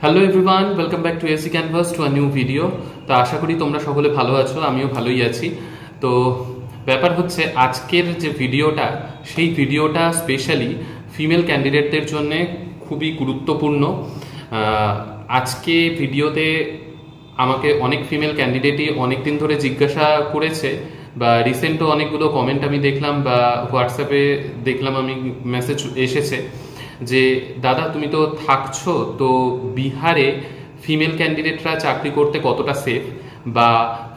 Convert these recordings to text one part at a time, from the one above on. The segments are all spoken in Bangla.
Hello everyone, welcome back to AC canvas to a new video. তো আশা করি তোমরা সকলে ভালো আছো, আমিও ভালোই আছি। তো ব্যাপার হচ্ছে আজকের যে ভিডিওটা, সেই ভিডিওটা স্পেশালি ফিমেল ক্যান্ডিডেটদের জন্য খুবই গুরুত্বপূর্ণ। আজকে ভিডিওতে আমাকে অনেক ফিমেল ক্যান্ডিডেটই অনেক দিন ধরে জিজ্ঞাসা করেছে, বা রিসেন্টও অনেকগুলো কমেন্ট আমি দেখলাম, বা হোয়াটসঅ্যাপে দেখলাম আমি মেসেজ এসেছে যে দাদা তুমি তো থাকছো, তো বিহারে ফিমেল ক্যান্ডিডেটরা চাকরি করতে কতটা সেফ, বা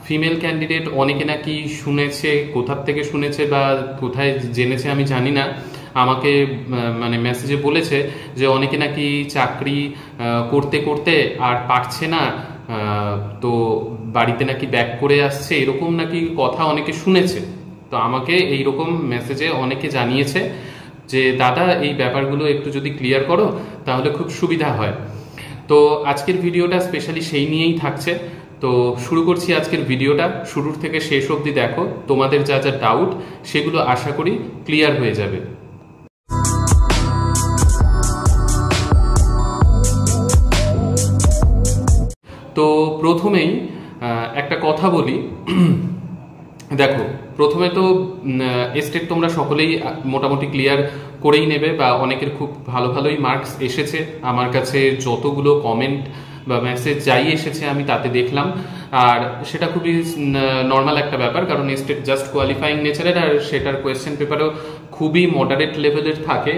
ফিমেল ক্যান্ডিডেট অনেকে নাকি শুনেছে, কোথার থেকে শুনেছে বা কোথায় জেনেছে আমি জানি না, আমাকে মানে মেসেজে বলেছে যে অনেকে নাকি চাকরি করতে করতে আর পারছে না, তো বাড়িতে নাকি ব্যাক করে আসছে, এরকম নাকি কথা অনেকে শুনেছে। তো আমাকে এইরকম মেসেজে অনেকে জানিয়েছে যে দাদা এই ব্যাপারগুলো একটু যদি ক্লিয়ার করো তাহলে খুব সুবিধা হয়। তো আজকের ভিডিওটা স্পেশালি সেই নিয়েই থাকছে। তো শুরু করছি আজকের ভিডিওটা, শুরুর থেকে শেষ অবধি দেখো, তোমাদের যা যা ডাউট সেগুলো আশা করি ক্লিয়ার হয়ে যাবে। তো প্রথমেই একটা কথা বলি। দেখো, প্রথমে তো এস্টেট তোমরা সকলেই মোটামুটি ক্লিয়ার করেই নেবে, বা অনেকের খুব ভালো ভালোই মার্কস এসেছে। আমার কাছে যতগুলো কমেন্ট বা মেসেজ যাই এসেছে আমি তাতে দেখলাম, আর সেটা খুবই নর্মাল একটা ব্যাপার, কারণ এস্টেট জাস্ট কোয়ালিফাইং নেচারের, আর সেটার কোয়েশ্চেন পেপারও খুবই মডারেট লেভেলের থাকে,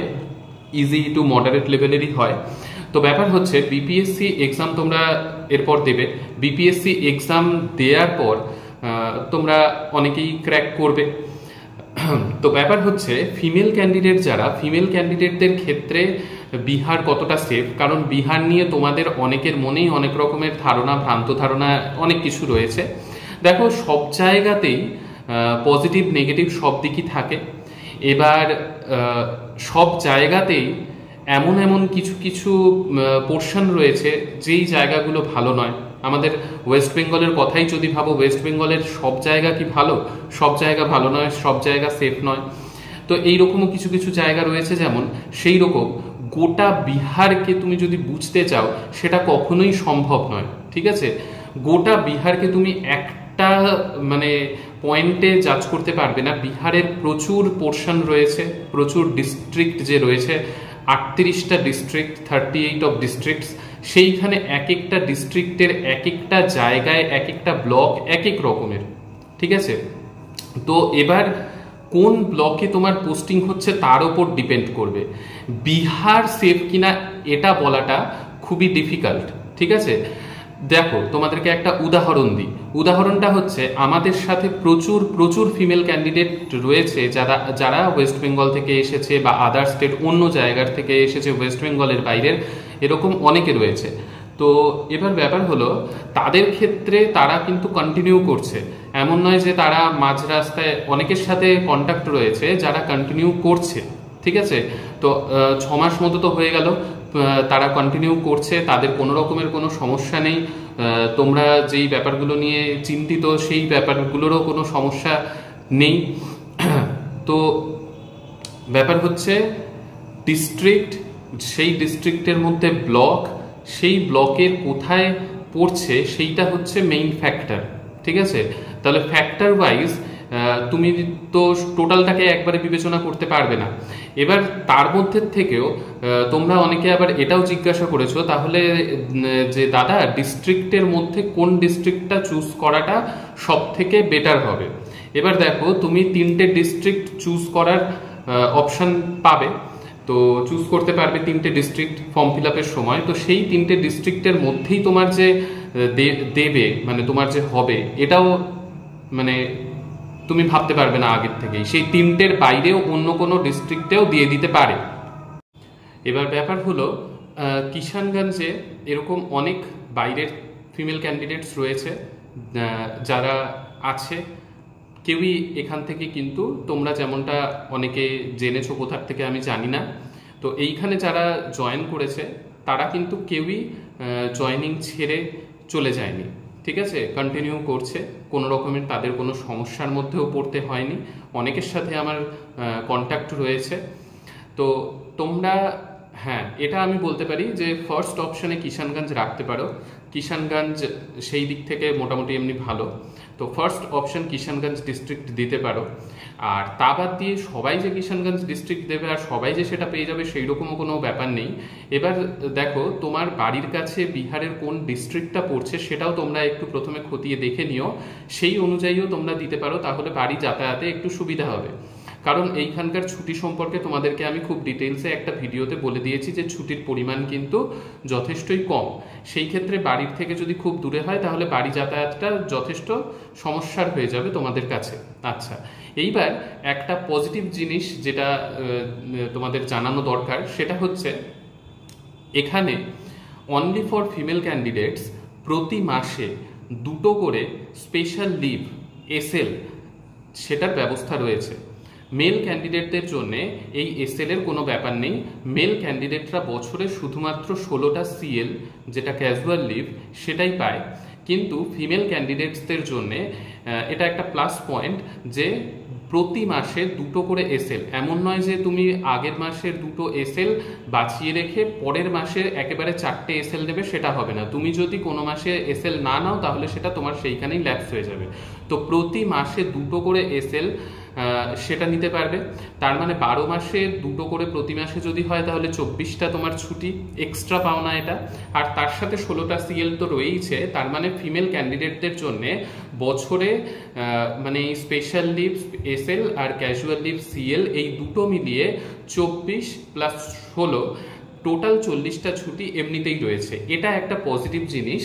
ইজি টু মডারেট লেভেলেরই হয়। তো ব্যাপার হচ্ছে বিপিএসসি এক্সাম তোমরা এরপর দেবে, বিপিএসসি এক্সাম দেওয়ার পর তোমরা অনেকেই ক্র্যাক করবে। তো ব্যাপার হচ্ছে ফিমেল ক্যান্ডিডেট যারা, ফিমেল ক্যান্ডিডেটদের ক্ষেত্রে বিহার কতটা সেফ, কারণ বিহার নিয়ে তোমাদের অনেকের মনেই অনেক রকমের ধারণা, ভ্রান্ত ধারণা অনেক কিছু রয়েছে। দেখো, সব জায়গাতেই পজিটিভ নেগেটিভ সব দিকই থাকে। এবার সব জায়গাতেই এমন এমন কিছু কিছু পোর্শন রয়েছে যেই জায়গাগুলো ভালো নয়। আমাদের ওয়েস্ট বেঙ্গলের কথাই যদি ভাবো, ওয়েস্ট বেঙ্গলের সব জায়গা কি ভালো? সব জায়গা ভালো নয়, সব জায়গা সেফ নয়। তো এইরকমও কিছু কিছু জায়গা রয়েছে, যেমন সেই রকম গোটা বিহারকে তুমি যদি বুঝতে চাও সেটা কখনোই সম্ভব নয়, ঠিক আছে? গোটা বিহারকে তুমি একটা মানে পয়েন্টে জাজ করতে পারবে না। বিহারের প্রচুর পোর্শন রয়েছে, প্রচুর ডিস্ট্রিক্ট যে রয়েছে, 38টা ডিস্ট্রিক্ট, 38 অফ ডিস্ট্রিক্টস। সেইখানে এক একটা ডিস্ট্রিক্টের এক একটা জায়গায় এক একটা ব্লক এক এক রকমের, ঠিক আছে? তো এবার কোন ব্লকে তোমার পোস্টিং হচ্ছে তার উপর ডিপেন্ড করবে। বিহার সেফ কিনা এটা বলাটা খুবই ডিফিকাল্ট, ঠিক আছে? দেখো, তোমাদেরকে একটা উদাহরণ দিই। উদাহরণটা হচ্ছে আমাদের সাথে প্রচুর প্রচুর ফিমেল ক্যান্ডিডেট রয়েছে যারা যারা ওয়েস্ট বেঙ্গল থেকে এসেছে, বা আদার স্টেট অন্য জায়গার থেকে এসেছে, ওয়েস্ট বেঙ্গলের বাইরের, এরকম অনেকে রয়েছে। তো এবার ব্যাপার হলো তাদের ক্ষেত্রে তারা কিন্তু কন্টিনিউ করছে, এমন নয় যে তারা মাঝ রাস্তায়, অনেকের সাথে কন্ট্যাক্ট রয়েছে যারা কন্টিনিউ করছে, ঠিক আছে? তো 6 মাস মতো তো হয়ে গেল, তারা কন্টিনিউ করছে, তাদের কোনো রকমের কোনো সমস্যা নেই। তোমরা যেই ব্যাপারগুলো নিয়ে চিন্তিত সেই ব্যাপারগুলোরও কোনো সমস্যা নেই। তো ব্যাপার হচ্ছে ডিস্ট্রিক্ট, সেই ডিস্ট্রিক্টের মধ্যে ব্লক, সেই ব্লকের কোথায় পড়ছে সেইটা হচ্ছে মেইন ফ্যাক্টর, ঠিক আছে? তাহলে ফ্যাক্টর ওয়াইজ তুমি তো টোটালটাকে একবারে বিবেচনা করতে পারবে না। এবার তার মধ্যে থেকেও তোমরা অনেকে আবার এটাও জিজ্ঞাসা করেছো তাহলে যে দাদা ডিস্ট্রিক্টের মধ্যে কোন ডিস্ট্রিক্টটা চুজ করাটা সব থেকে বেটার হবে। এবার দেখো, তুমি 3টে ডিস্ট্রিক্ট চুজ করার অপশন পাবে, তো চুজ করতে পারবে 3টে ডিস্ট্রিক্ট ফর্ম ফিল আপের সময়। তো সেই 3টে ডিস্ট্রিক্টের মধ্যেই তোমার যে দেবে, মানে তোমার যে হবে, এটাও মানে তুমি ভাবতে পারবে না আগের থেকেই, সেই 3টের বাইরেও অন্য কোনো ডিস্ট্রিক্টেও দিয়ে দিতে পারে। এবার ব্যাপার হলো কিষানগঞ্জে এরকম অনেক বাইরের ফিমেল ক্যান্ডিডেটস রয়েছে যারা আছে, কেউই এখান থেকে, কিন্তু তোমরা যেমনটা অনেকে জেনেছো কোথার থেকে আমি জানি না, তো এইখানে যারা জয়েন করেছে তারা কিন্তু কেউই জয়েনিং ছেড়ে চলে যায়নি, ঠিক আছে? কন্টিনিউ করছে, কোনো রকমের তাদের কোনো সমস্যার মধ্যেও পড়তে হয়নি। অনেকের সাথে আমার কন্ট্যাক্ট রয়েছে। তো তোমরা হ্যাঁ, এটা আমি বলতে পারি যে ফার্স্ট অপশনে কিষানগঞ্জ রাখতে পারো। কিষানগঞ্জ সেই দিক থেকে মোটামুটি এমনি ভালো, তো ফার্স্ট অপশন কিষানগঞ্জ ডিস্ট্রিক্ট দিতে পারো। আর তা বাদ দিয়ে সবাই যে কিষানগঞ্জ ডিস্ট্রিক্ট দেবে আর সবাই যে সেটা পেয়ে যাবে সেই রকমও কোনো ব্যাপার নেই। এবার দেখো তোমার বাড়ির কাছে বিহারের কোন ডিস্ট্রিক্টটা পড়ছে সেটাও তোমরা একটু প্রথমে খতিয়ে দেখে নিও, সেই অনুযায়ীও তোমরা দিতে পারো, তাহলে বাড়ি যাতায়াতে একটু সুবিধা হবে। কারণ এইখানকার ছুটি সম্পর্কে তোমাদেরকে আমি খুব ডিটেলসে একটা ভিডিওতে বলে দিয়েছি যে ছুটির পরিমাণ কিন্তু যথেষ্টই কম। সেই ক্ষেত্রে বাড়ির থেকে যদি খুব দূরে হয় তাহলে বাড়ি যাতায়াতটা যথেষ্ট সমস্যার হয়ে যাবে তোমাদের কাছে। আচ্ছা, এইবার একটা পজিটিভ জিনিস যেটা তোমাদের জানানো দরকার সেটা হচ্ছে এখানে অনলি ফর ফিমেল ক্যান্ডিডেটস প্রতি মাসে 2টো করে স্পেশাল লিভ এসএল সেটার ব্যবস্থা রয়েছে। মেল ক্যান্ডিডেটদের জন্য এই এসএল এর কোনো ব্যাপার নেই। মেল ক্যান্ডিডেটরা বছরে শুধুমাত্র 16টা সিএল যেটা ক্যাজুয়াল লিভ সেটাই পায়, কিন্তু ফিমেল ক্যান্ডিডেটসদের জন্য এটা একটা প্লাস পয়েন্ট যে প্রতি মাসে 2টো করে এসএল। এমন নয় যে তুমি আগের মাসের 2টো এসএল বাঁচিয়ে রেখে পরের মাসের একেবারে 4টে এসএল দেবে, সেটা হবে না। তুমি যদি কোনো মাসে এসএল না নাও তাহলে সেটা তোমার সেইখানেই ল্যাপস হয়ে যাবে। তো প্রতি মাসে 2টো করে এসএল সেটা নিতে পারবে। তার মানে 12 মাসে 2টো করে প্রতি মাসে যদি হয় তাহলে 24টা তোমার ছুটি এক্সট্রা পাও না এটা। আর তার সাথে 16টা সিএল তো রয়েইছে, তার মানে ফিমেল ক্যান্ডিডেটদের জন্য বছরে মানে স্পেশাল লিভ এসএল আর ক্যাজুয়াল লিভ সিএল এই দুটো মিলিয়ে 24 প্লাস 16 টোটাল 40টা ছুটি এমনিতেই রয়েছে। এটা একটা পজিটিভ জিনিস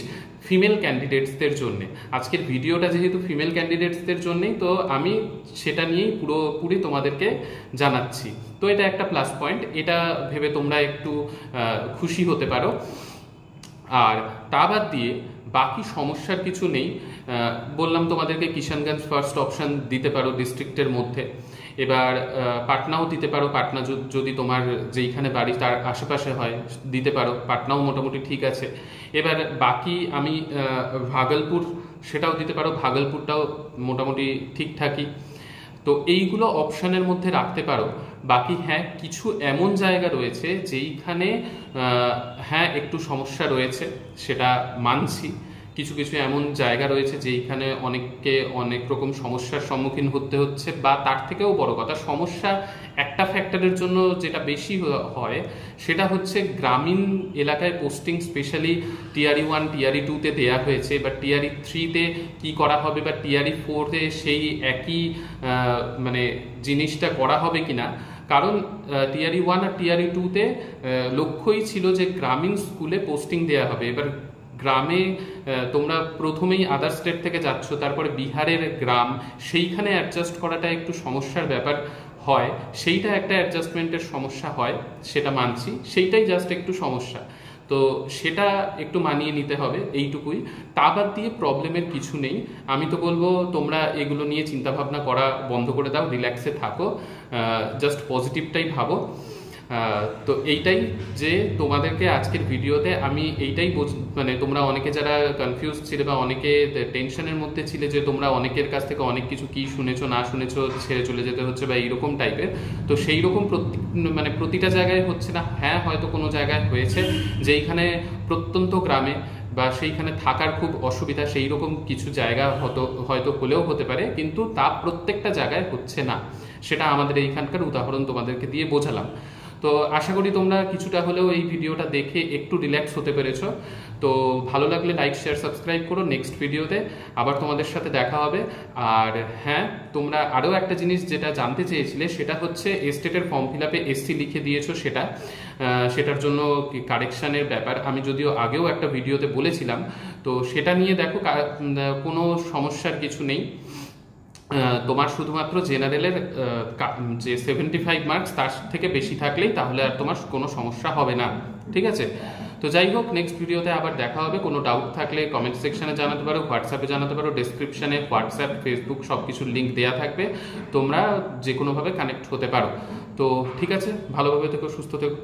ফিমেল ক্যান্ডিডেটসদের জন্য। আজকের ভিডিওটা যেহেতু ফিমেল ক্যান্ডিডেটসদের জন্যই, তো আমি সেটা নিয়েই পুরোপুরি তোমাদেরকে জানাচ্ছি। তো এটা একটা প্লাস পয়েন্ট, এটা ভেবে তোমরা একটু খুশি হতে পারো। আর তা বাদ দিয়ে বাকি সমস্যার কিছু নেই। বললাম তোমাদেরকে কিষানগঞ্জ ফার্স্ট অপশন দিতে পারো ডিস্ট্রিক্টের মধ্যে। এবার পাটনাও দিতে পারো, পাটনা যদি তোমার যেইখানে বাড়ি তার আশেপাশে হয় দিতে পারো, পাটনাও মোটামুটি ঠিক আছে। এবার বাকি আমি ভাগলপুর সেটাও দিতে পারো, ভাগলপুরটাও মোটামুটি ঠিকঠাকই। তো এইগুলো অপশানের মধ্যে রাখতে পারো। বাকি হ্যাঁ, কিছু এমন জায়গা রয়েছে যেইখানে হ্যাঁ একটু সমস্যা রয়েছে, সেটা মানছি। কিছু কিছু এমন জায়গা রয়েছে যেইখানে অনেককে অনেক রকম সমস্যার সম্মুখীন হতে হচ্ছে, বা তার থেকেও বড় কথা সমস্যা একটা ফ্যাক্টরের জন্য যেটা বেশি হয় সেটা হচ্ছে গ্রামীণ এলাকায় পোস্টিং স্পেশালি টিআরই 1 টিআরই 2-তে দেওয়া হয়েছে, বা টিআরই 3-তে কি করা হবে, বা টিআরই 4-এ সেই একই মানে জিনিসটা করা হবে কিনা। কারণ টিআরই 1 আর টিআরই 2-তে লক্ষ্যই ছিল যে গ্রামীণ স্কুলে পোস্টিং দেওয়া হবে। এবার গ্রামে তোমরা প্রথমেই আদার স্টেট থেকে যাচ্ছ, তারপরে বিহারের গ্রাম, সেইখানে অ্যাডজাস্ট করাটা একটু সমস্যার ব্যাপার হয়, সেইটা একটা অ্যাডজাস্টমেন্টের সমস্যা হয়, সেটা মানছি, সেইটাই জাস্ট একটু সমস্যা। তো সেটা একটু মানিয়ে নিতে হবে, এইটুকুই। তা বাদ দিয়ে প্রবলেমের কিছু নেই। আমি তো বলবো তোমরা এগুলো নিয়ে চিন্তাভাবনা করা বন্ধ করে দাও, রিল্যাক্সে থাকো, জাস্ট পজিটিভটাই ভাবো। তো এইটাই যে তোমাদেরকে আজকের ভিডিওতে আমি এইটাই মানে তোমরা অনেকে যারা কনফিউজ ছিলে বা অনেকে টেনশনের মধ্যে ছিলে যে তোমরা অনেকের কাছ থেকে অনেক কিছু কি শুনেছো না শুনেছো, ছেড়ে চলে যেতে হচ্ছে বা এইরকম টাইপের, তো সেই রকম মানে প্রতিটা জায়গায় হচ্ছে না। হ্যাঁ, হয়তো কোনো জায়গায় হয়েছে যেইখানে প্রত্যন্ত গ্রামে বা সেইখানে থাকার খুব অসুবিধা, সেই রকম কিছু জায়গা হয়তো হলেও হতে পারে, কিন্তু তা প্রত্যেকটা জায়গায় হচ্ছে না। সেটা আমাদের এইখানকার উদাহরণ তোমাদেরকে দিয়ে বোঝালাম। তো আশা করি তোমরা কিছুটা হলেও এই ভিডিওটা দেখে একটু রিল্যাক্স হতে পেরেছো। তো ভালো লাগলে লাইক শেয়ার সাবস্ক্রাইব করো। নেক্সট ভিডিওতে আবার তোমাদের সাথে দেখা হবে। আর হ্যাঁ, তোমরা আরও একটা জিনিস যেটা জানতে চেয়েছিলে সেটা হচ্ছে এস্টেটের ফর্ম ফিল আপে এসসি লিখে দিয়েছো, সেটার জন্য কারেকশানের ব্যাপার আমি যদিও আগেও একটা ভিডিওতে বলেছিলাম। তো সেটা নিয়ে দেখো, কোনো সমস্যার কিছু নেই। তোমার শুধুমাত্র জেনারেলের যে 75 মার্কস তার থেকে বেশি থাকলেই তাহলে আর তোমার কোনো সমস্যা হবে না, ঠিক আছে? তো যাই হোক, নেক্সট ভিডিওতে আবার দেখা হবে। কোনো ডাউট থাকলে কমেন্ট সেকশনে জানাতে পারো, হোয়াটসঅ্যাপে জানাতে পারো। ডেসক্রিপশনে হোয়াটসঅ্যাপ, ফেসবুক সব কিছুর লিঙ্ক দেওয়া থাকবে, তোমরা যে কোনোভাবে কানেক্ট হতে পারো। তো ঠিক আছে, ভালোভাবে থেকো, সুস্থ থেকো।